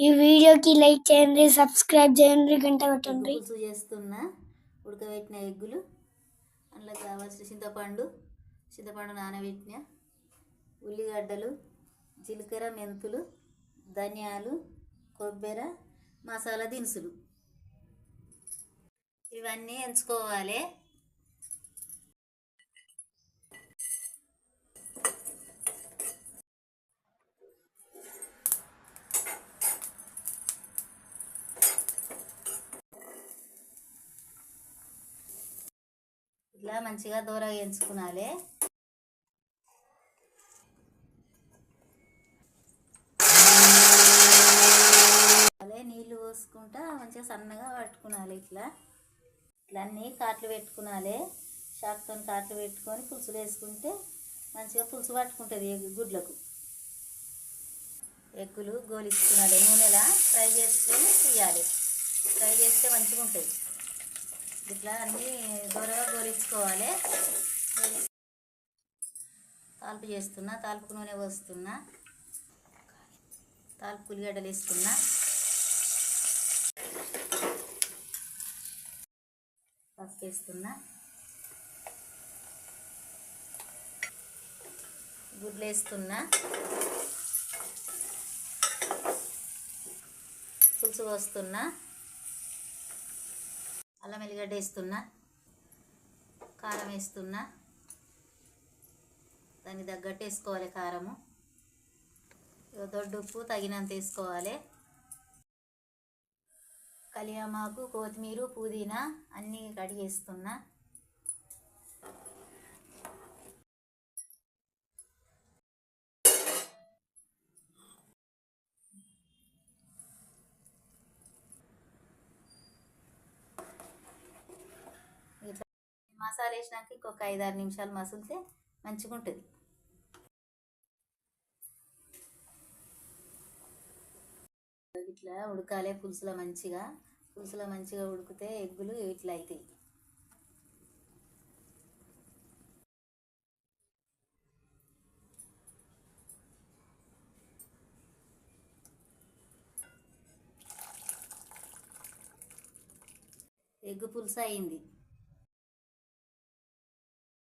ఈ వీడియోకి లైక్ చేయండి, సబ్స్క్రైబ్ చేయండి, గంట కొట్టండి. పులుసు చేస్తున్నా. ఉడకబెట్టిన ఎగ్గులు, అందులో కావాల్సిన చింతపండు నానబెట్టిన, ఉల్లిగడ్డలు, జీలకర్ర, మెంతులు, ధనియాలు, కొబ్బరి, మసాలా దినుసులు ఇవన్నీ ఎంచుకోవాలి. ఇట్లా మంచిగా దూరగా ఎంచుకోవాలి. నీళ్ళు పోసుకుంటా మంచిగా సన్నగా పట్టుకోవాలి. ఇట్లా అన్నీ కాట్లు పెట్టుకోవాలి. షాక్తో కాట్లు పెట్టుకొని పులుసులు వేసుకుంటే మంచిగా పులుసు పట్టుకుంటుంది గుడ్లకు. ఎగ్గులు గోలించుకోవాలి. నూనెలా ఫ్రై చేసుకొని తీయాలి. ఫ్రై చేస్తే మంచిగా ఉంటుంది. ఇట్లా అన్నీ దూరగా గోలించుకోవాలి. తాల్పు చేస్తున్నా. తాల్పుకు నూనె పోస్తున్నా. తాల్పు ఉల్లిగడ్డలు వేస్తున్నా. పసుపు వేస్తున్నా. గుడ్లు వేస్తున్నా. పులుసు పోస్తున్నా. అల్లం ఎల్లిగడ్డ వేస్తున్నా. కారం వేస్తున్నా. దానికి తగ్గట్టు వేసుకోవాలి కారము. దొడ్డు ఉప్పు తగినంత వేసుకోవాలి. కలియామాకు, కొత్తిమీర, పుదీనా అన్నీ కడిగేస్తున్నా. మసాలా వేసినాక ఇంకొక 5-6 నిమిషాలు మసులితే మంచిగా ఉంటుంది. ఇట్లా ఉడకాలి. పులుసులో మంచిగా ఉడికితే ఎగ్గులు ఇట్లా అవుతాయి. ఎగ్గు పులుసు అయింది.